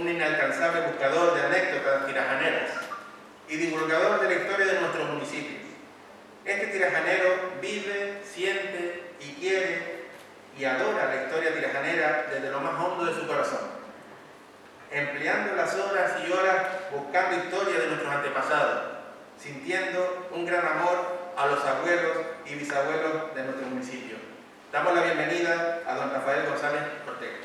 un inalcanzable buscador de anécdotas tirajaneras y divulgador de la historia de nuestro municipio. Este tirajanero vive, siente y quiere y adora la historia tirajanera desde lo más hondo de su corazón, empleando las horas y horas buscando historia de nuestros antepasados, sintiendo un gran amor a los abuelos y bisabuelos de nuestro municipio. Damos la bienvenida a don Rafael González Ortega.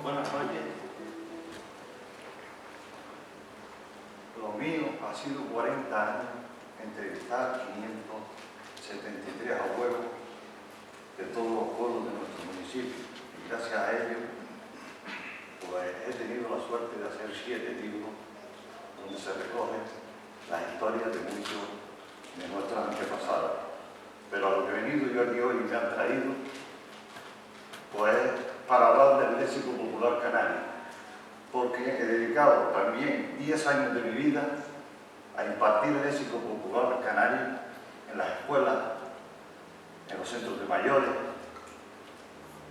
Buenas noches. Lo mío ha sido 40 años entrevistar 573 abuelos de todos los pueblos de nuestro municipio. Y gracias a ello, pues he tenido la suerte de hacer 7 libros donde se recogen las historias de muchos de nuestros antepasados. Pero a lo que he venido yo aquí hoy y me han traído, pues para hablar del léxico popular canario, porque he dedicado también 10 años de mi vida a impartir el léxico popular canario en las escuelas, en los centros de mayores,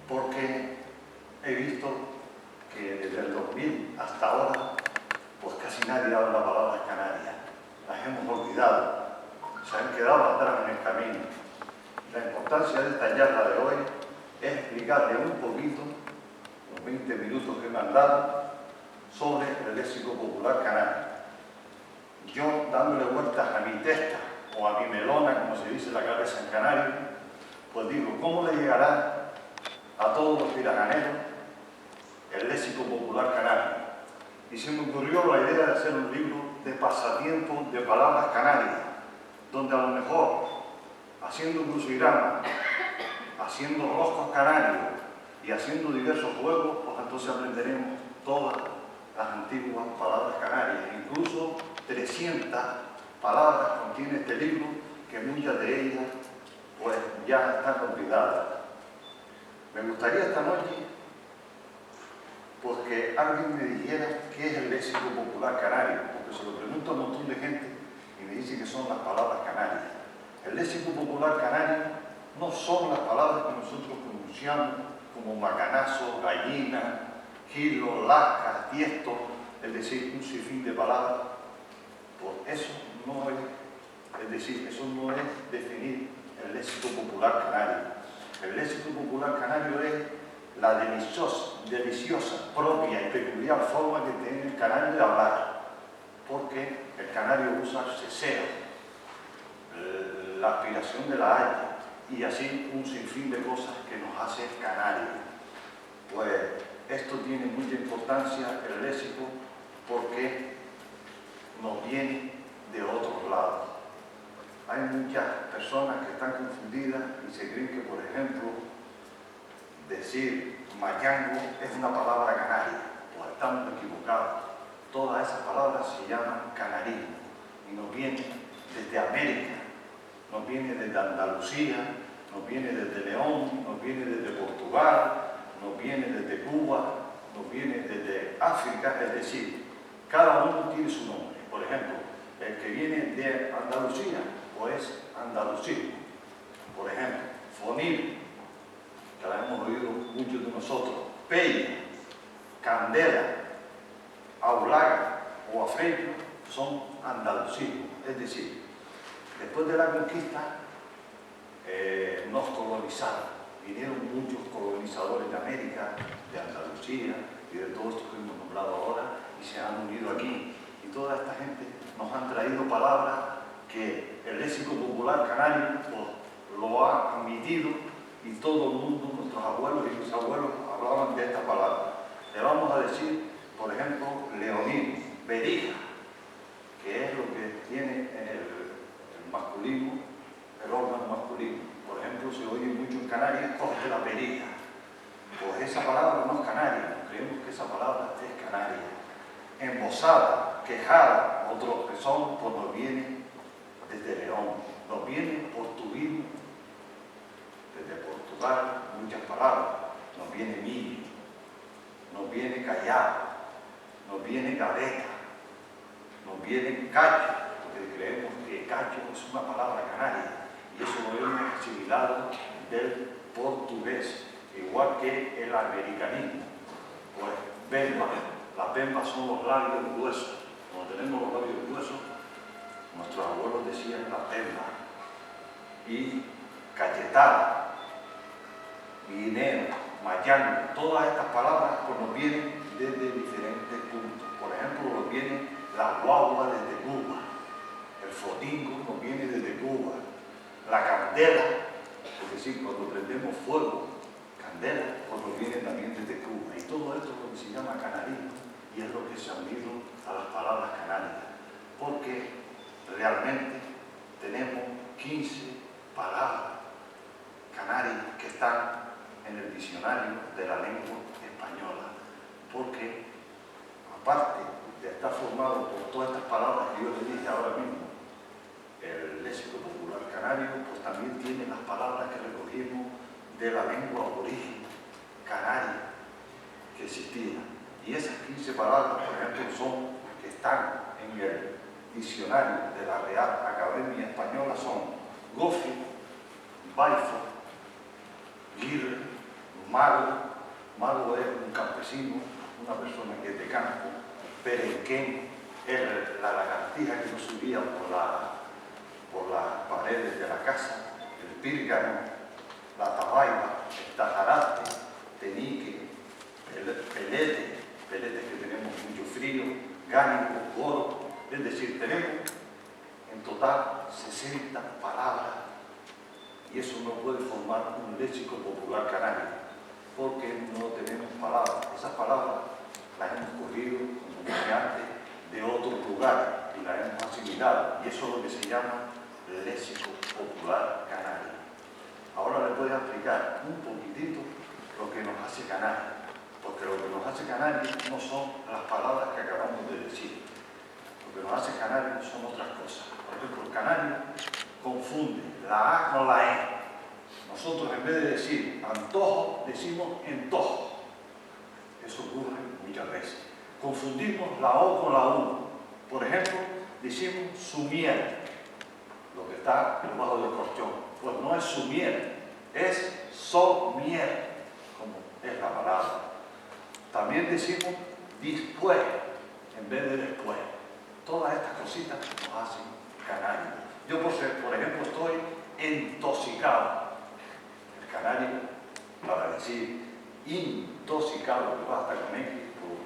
porque he visto que desde el 2000 hasta ahora, pues casi nadie habla palabras canarias, las hemos olvidado, se han quedado atrás en el camino. La importancia de esta charla de hoy es explicarle un poquito, los 20 minutos que me han dado, sobre el léxico popular canario. Yo, dándole vueltas a mi testa, o a mi melona, como se dice en la cabeza en canario, pues digo, ¿cómo le llegará a todos los tirajaneros el léxico popular canario? Y se me ocurrió la idea de hacer un libro de pasatiempos de palabras canarias, donde a lo mejor, haciendo crucigramas, haciendo roscos canarios y haciendo diversos juegos, pues entonces aprenderemos todas las antiguas palabras canarias. Incluso 300 palabras contiene este libro, que muchas de ellas pues ya están olvidadas. Me gustaría esta noche pues que alguien me dijera qué es el léxico popular canario, porque se lo pregunto a un montón de gente y me dice que son las palabras canarias. El léxico popular canario no son las palabras que nosotros pronunciamos como macanazo, gallina, gilo, lasca, tiesto, es decir, un sinfín de palabras. Pues eso no es decir, eso no es definir el léxico popular canario. El léxico popular canario es la deliciosa, propia y peculiar forma que tiene el canario de hablar, porque el canario usa el ceseo, la aspiración de la haya, y así un sinfín de cosas que nos hace canario. Pues esto tiene mucha importancia, el léxico, porque nos viene de otros lados. Hay muchas personas que están confundidas y se creen que, por ejemplo, decir mayango es una palabra canaria. Pues estamos equivocados. Todas esas palabras se llaman canarismo y nos vienen desde América, nos viene desde Andalucía, nos viene desde León, nos viene desde Portugal, nos viene desde Cuba, nos viene desde África, es decir, cada uno tiene su nombre. Por ejemplo, el que viene de Andalucía, pues andalucismo. Por ejemplo, fonil, que la hemos oído muchos de nosotros, pella, candela, aulaga o afrecho son andalucismos. Es decir, después de la conquista nos colonizaron. Vinieron muchos colonizadores de América, de Andalucía y de todos estos que hemos nombrado ahora y se han unido aquí. Y toda esta gente nos han traído palabras que el léxico popular canario pues, lo ha admitido y todo el mundo, nuestros abuelos y mis abuelos hablaban de esta palabra. Le vamos a decir, por ejemplo, leonino, berija, que es lo que tiene en el masculino, el órgano masculino. Por ejemplo, se oye mucho en Canarias, coge la berija. Pues esa palabra no es canaria, creemos que esa palabra es canaria. Embosada, quejada, otros que son, pues nos vienen desde León, nos viene portuguismo, desde Portugal, muchas palabras, nos viene millo, nos viene callado, nos viene gaveta, nos viene cacho, porque creemos que cacho es una palabra canaria, y eso lo hemos asimilado del portugués, igual que el americanismo. Pues bemba, las bembas son los labios gruesos. Cuando tenemos los labios gruesos, nuestros abuelos decían la bemba. Y cachetada, guineo, mayano, todas estas palabras pues nos vienen desde diferentes puntos. Por ejemplo, nos viene la guagua desde Cuba, el fotingo nos viene desde Cuba, la candela, porque sí, cuando prendemos fuego, candela, pues nos viene también desde Cuba. Y todo esto es lo que se llama canarismo y es lo que se ha unido a las palabras canarias, porque realmente tenemos 15 palabras canarias que están en el diccionario de la lengua española, porque aparte de estar formado por todas estas palabras que yo le dije ahora mismo, el léxico popular canario pues también tiene las palabras que recogimos de la lengua aborigen canaria que existía. Y esas 15 palabras, por ejemplo, son que están en el diccionario de la Real Academia Española, son gofio, baifo, guirre, mago es un campesino, una persona que es de campo, perenquén es la lagartija que nos subía por las paredes de la casa, el pírgano, la tabaiba, el tajarate, tenique, pelete que tenemos mucho frío, gánico, goro, es decir, tenemos en total 60 palabras y eso no puede formar un léxico popular canario porque no tenemos palabras. Esas palabras las hemos cogido, como dije antes, de otros lugares y las hemos asimilado y eso es lo que se llama léxico popular canario. Ahora les voy a explicar un poquitito lo que nos hace canario, porque lo que nos hace canario no son las palabras que acabamos de decir. Lo que nos hace canario son otras cosas. Por ejemplo, el canario confunde la A con la E. Nosotros en vez de decir antojo, decimos entojo. Eso ocurre muchas veces. Confundimos la O con la U. Por ejemplo, decimos sumier, lo que está debajo del colchón. Pues no es sumier, es somier, como es la palabra. También decimos después, en vez de después. Todas estas cositas nos hacen canarios. Yo, por ejemplo, estoy intoxicado. El canario, para decir intoxicado, que va hasta con X, como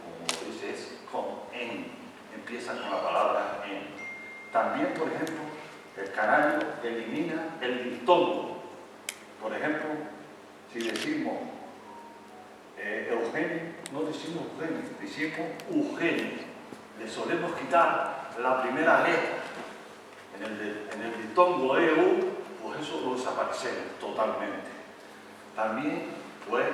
dice, es con en. Empieza con la palabra en. También, por ejemplo, el canario elimina el diptongo. Por ejemplo, si decimos Eugenio, no decimos Eugenio, decimos Eugenio. Le solemos quitar la primera letra. En el diptongo EU, pues eso lo desaparecemos totalmente. También, pues,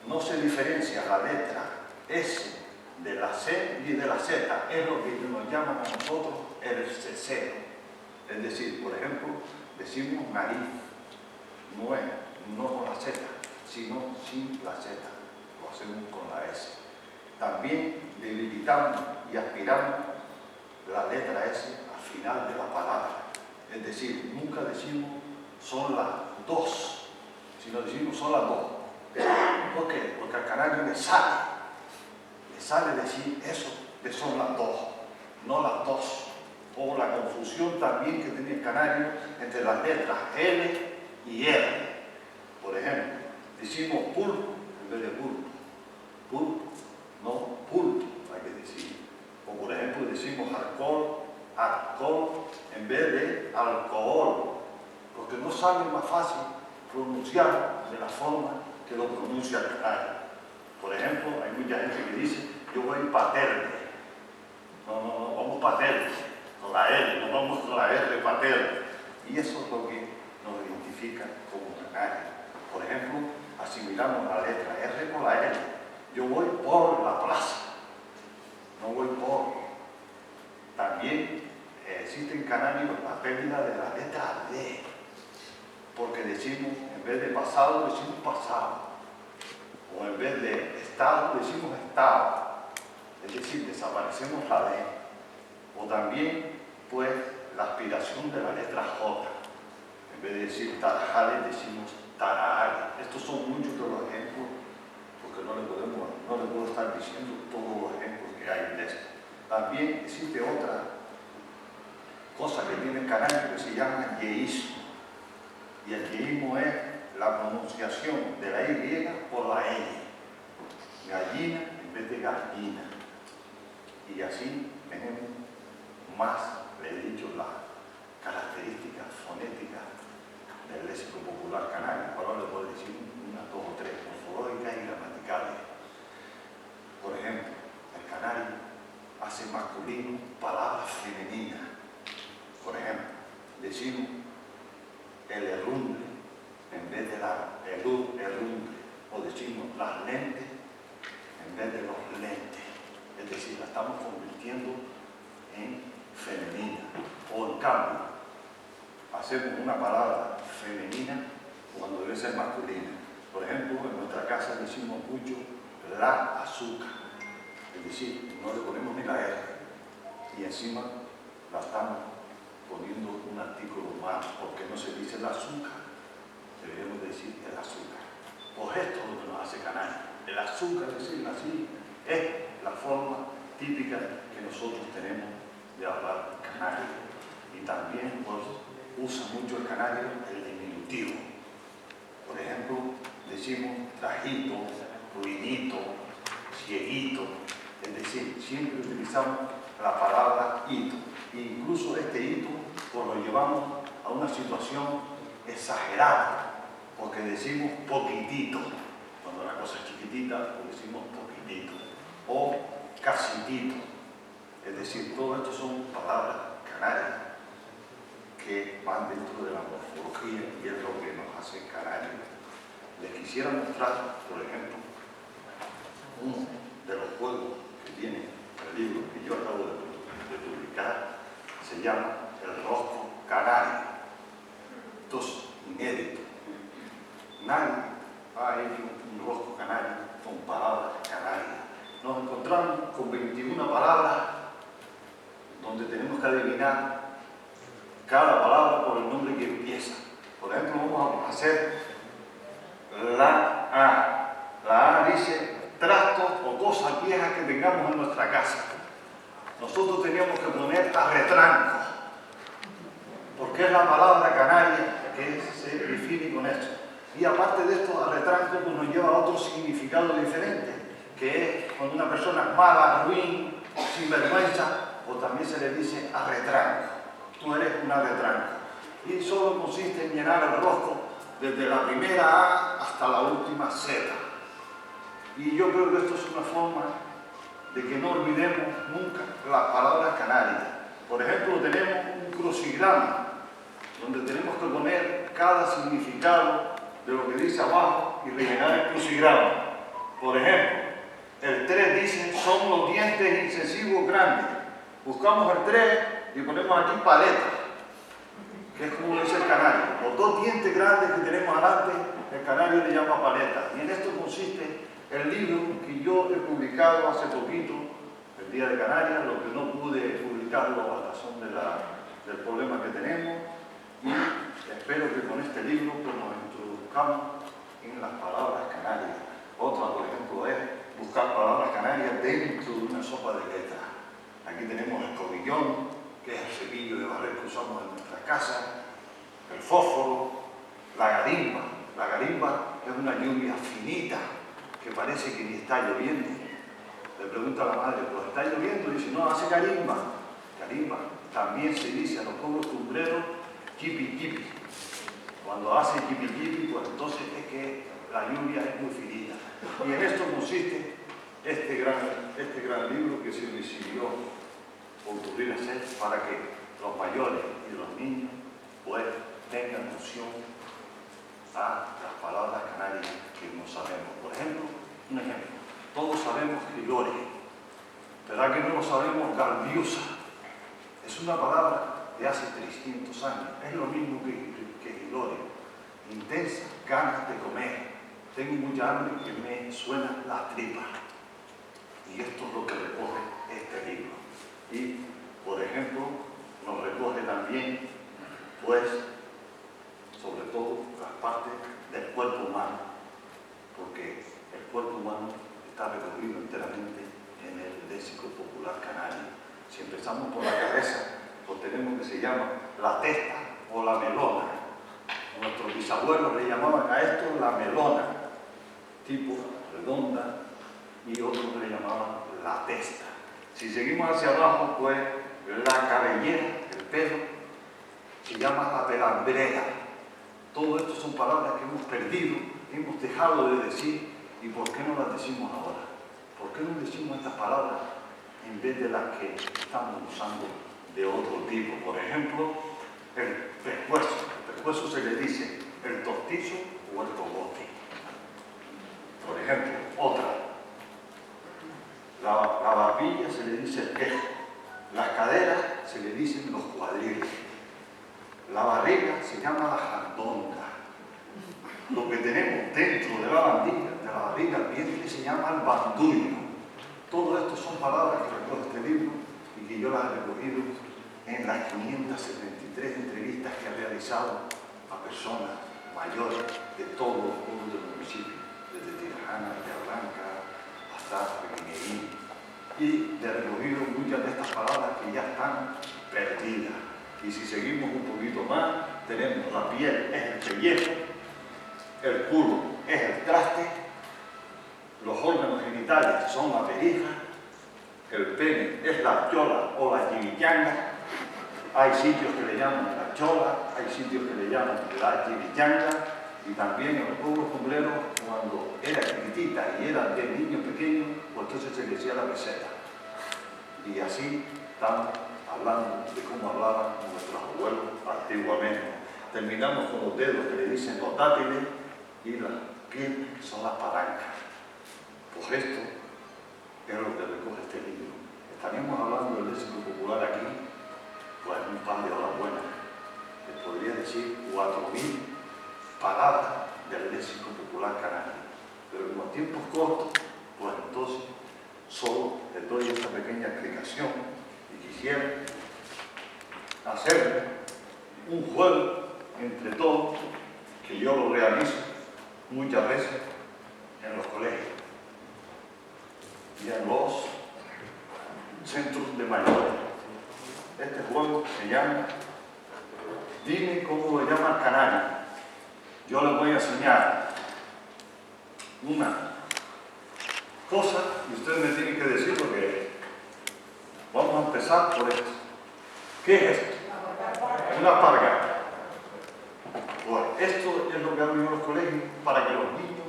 no se diferencia la letra S de la C y de la Z. Es lo que nos llaman a nosotros el ceseo. Es decir, por ejemplo, decimos nariz, no con la Z, sino sin la Z. Lo hacemos con la S. También debilitamos y aspiramos la letra S al final de la palabra. Es decir, nunca decimos son las dos, sino decimos son las dos. ¿Por qué? Porque al canario le sale decir eso de son las dos, no las dos. O la confusión también que tiene el canario entre las letras L y R. Por ejemplo, decimos pulpo en vez de pulpo. Pulpo, no pulpo, hay que decir. O por ejemplo decimos alcohol en vez de alcohol, porque no sale más fácil pronunciar de la forma que lo pronuncia el canario. Por ejemplo, hay mucha gente que dice, yo voy paterne. No, vamos paterne, con la L, no vamos con la R paterne. Y eso es lo que nos identifica como canario. Por ejemplo, asimilamos la letra R con la L. Yo voy por la plaza, no voy por. También existe en canario la pérdida de la letra D, porque decimos, en vez de pasado, decimos pasado. O en vez de estado, decimos estado. Es decir, desaparecemos la D. O también, pues, la aspiración de la letra J. En vez de decir tarajales, decimos tarajales. Estos son muchos de los ejemplos, porque no le puedo estar diciendo todos los ejemplos que hay de esto. También existe otra cosa que tiene el canario que se llama yeísmo. Y el yeísmo es la pronunciación de la Y por la L. Gallina en vez de gallina. Y así tenemos más, le he dicho, las características fonéticas del léxico popular canario. Ahora le puedo decir unas dos o tres, morfológicas y gramaticales. Por ejemplo, el canario hace masculino palabras femeninas. Por ejemplo, decimos el herrumbre en vez de la herrumbre, o decimos las lentes en vez de los lentes. Es decir, la estamos convirtiendo en femenina. O en cambio, hacemos una palabra femenina cuando debe ser masculina. Por ejemplo, en nuestra casa decimos mucho la azúcar. Es decir, no le ponemos ni la R. Y encima la estamos poniendo un artículo más, porque no se dice el azúcar. Deberíamos decir el azúcar. Pues esto es lo que nos hace canario. El azúcar, decirlo así, es la forma típica que nosotros tenemos de hablar canario. Y también pues, usa mucho el canario el diminutivo. Por ejemplo, decimos trajito, ruidito, cieguito. Es decir, siempre utilizamos la palabra hito. E incluso este hito pues, lo llevamos a una situación exagerada, porque decimos poquitito. Cuando la cosa es chiquitita, pues decimos poquitito. O casitito. Es decir, todo esto son palabras canarias que van dentro de la morfología y es lo que nos hace canarios. Les quisiera mostrar, por ejemplo, uno de los juegos que tiene el libro que yo acabo de publicar. Se llama El Rosco Canario. Esto es inédito. Nadie ha hecho un rosco canario con palabras canarias. Nos encontramos con 21 palabras donde tenemos que adivinar cada palabra por el nombre que empieza. Por ejemplo, vamos a hacer la A. La A dice trastos o cosas viejas que tengamos en nuestra casa. Nosotros teníamos que poner arretranco, porque es la palabra canaria que se define con esto. Y aparte de esto, arretranco pues nos lleva a otro significado diferente, que es cuando una persona es mala, ruin, sinvergüenza, o también se le dice arretranco. Tú eres un arretranco. Y solo consiste en llenar el rosco desde la primera A hasta la última Z. Y yo creo que esto es una forma de que no olvidemos nunca las palabras canarias. Por ejemplo, tenemos un crucigrama, donde tenemos que poner cada significado de lo que dice abajo y rellenar el crucigrama. Por ejemplo, el 3 dice, son los dientes incisivos grandes. Buscamos el 3 y ponemos aquí paleta, que es como dice el canario. Los dos dientes grandes que tenemos adelante, el canario le llama paleta. Y en esto consiste el libro que yo he publicado hace poquito, el Día de Canarias, lo que no pude publicarlo a razón del problema que tenemos. Y espero que con este libro pues, nos introduzcamos en las palabras canarias. Otra, por ejemplo, es buscar palabras canarias dentro de una sopa de letras. Aquí tenemos el cobillón, que es el cepillo de barrer que usamos en nuestras casas, el fósforo, la garimba. La garimba es una lluvia finita que parece que ni está lloviendo. Le pregunta a la madre, pues está lloviendo, y dice, no, hace garimba. Garimba. También se dice a los pueblos cumbreros, chipi chipi. Cuando hace chipi chipi, pues entonces es que la lluvia es muy finita. Y en esto consiste este gran libro que se decidió ocurrir hacer para que los mayores y los niños pues tengan noción a las palabras canarias que no sabemos. Por ejemplo, un ejemplo, todos sabemos Gilori, ¿verdad que no lo sabemos? Garbiosa. Es una palabra de hace 300 años, es lo mismo que Gilori. Intensas ganas de comer. tengo mucha hambre que me suena la tripa. Y esto es lo que recoge este libro. Y, por ejemplo, nos recoge también, pues, sobre todo las partes del cuerpo humano, porque el cuerpo humano está recogido enteramente en el léxico popular canario. Si empezamos por la cabeza, pues tenemos que se llama la testa o la melona. Nuestros bisabuelos le llamaban a esto la melona, tipo redonda, y otros le llamaban la testa. Si seguimos hacia abajo, pues la cabellera, el pelo, se llama la pelambrera. Todo esto son palabras que hemos perdido, hemos dejado de decir, y ¿por qué no las decimos ahora? ¿Por qué no decimos estas palabras en vez de las que estamos usando de otro tipo? Por ejemplo, el pescuezo. El pescuezo se le dice el tortizo o el cogote. Por ejemplo, otra. La barbilla se le dice el quejo. Las caderas se le dicen los cuadriles. La barriga se llama la jandonga. Lo que tenemos dentro de la barriga, el vientre, se llama el bandullo. Todo esto son palabras que recoge este libro y que yo las he recogido en las 573 entrevistas que he realizado a personas mayores de todos los pueblos del municipio, desde Tirajana, Blanca, hasta Reguinerín. Y he recogido muchas de estas palabras que ya están perdidas. Y si seguimos un poquito más, tenemos la piel, es el pellejo, el culo es el traste, los órganos genitales son la perija, el pene es la chola o la chimichanga. Hay sitios que le llaman la chola, hay sitios que le llaman la chimichanga, y también en los pueblos cumbreros, cuando era chiquitita y era de niño pequeño, pues entonces se le decía la peseta. Y así estamos hablando de cómo hablaban nuestros abuelos antiguamente. Terminamos con los dedos que le dicen los dátiles y las piernas que son las palancas. Pues esto es lo que recoge este libro. Estaríamos hablando del léxico popular aquí, pues un par de horas buenas. Les podría decir 4000 palabras del léxico popular canario. Pero como tiempos cortos, pues entonces solo les doy esta pequeña explicación y quisiera hacer un juego entre todos, que yo lo realizo muchas veces en los colegios y en los centros de mayores. Este juego se llama Dime cómo lo llama el canario. Yo les voy a enseñar una cosa y ustedes me tienen que decir lo que es. Vamos a empezar por esto. ¿Qué es esto? Una alpargata. Bueno, esto es lo que hago yo en los colegios para que los niños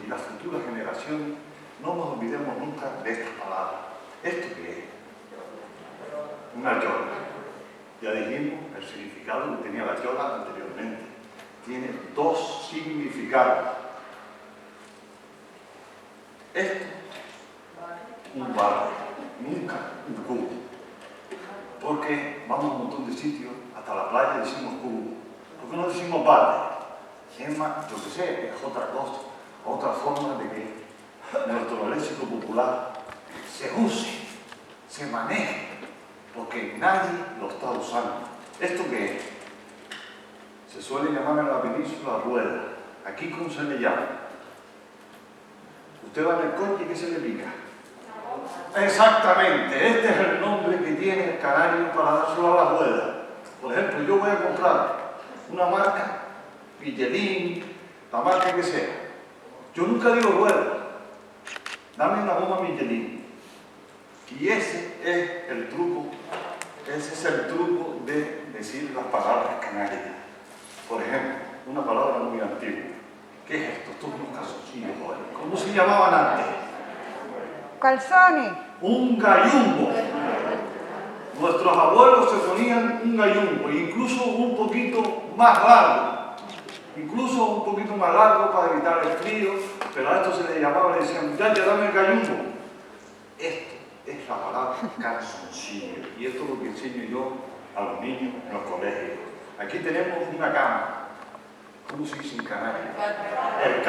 y las futuras generaciones no nos olvidemos nunca de estas palabras. ¿Esto qué es? Una chola. Ya dijimos el significado que tenía la chola anteriormente. Tiene dos significados. Esto, un barro, nunca un cubo. Porque vamos a un montón de sitios, hasta la playa decimos cubo. ¿Por qué no decimos balde? Es más, yo que sé, es otra cosa, otra forma de que nuestro léxico popular se use, se maneje, porque nadie lo está usando. ¿Esto qué es? Se suele llamar en la península rueda. ¿Aquí cómo se le llama? Usted va en el coche y ¿qué se le pica? Exactamente, este es el nombre que tiene el canario para dárselo a la rueda. Por ejemplo, yo voy a comprar una marca, Michelin, la marca que sea. Yo nunca digo rueda. Dame una goma Michelin. Y ese es el truco, de decir las palabras canarias. Por ejemplo, una palabra muy antigua. ¿Qué es esto? Estos unos calzoncillos, joder. ¿Cómo se llamaban antes? Calzones. Un gallumbo. Nuestros abuelos se ponían un gallumbo, incluso un poquito más largo. Incluso un poquito más largo para evitar el frío, pero a esto se le llamaba, le decían, muchacha, dame el gallumbo. Esto es la palabra calzoncillo, y esto es lo que enseño yo a los niños en los colegios. Aquí tenemos una cama. ¿Cómo se dice en canario? El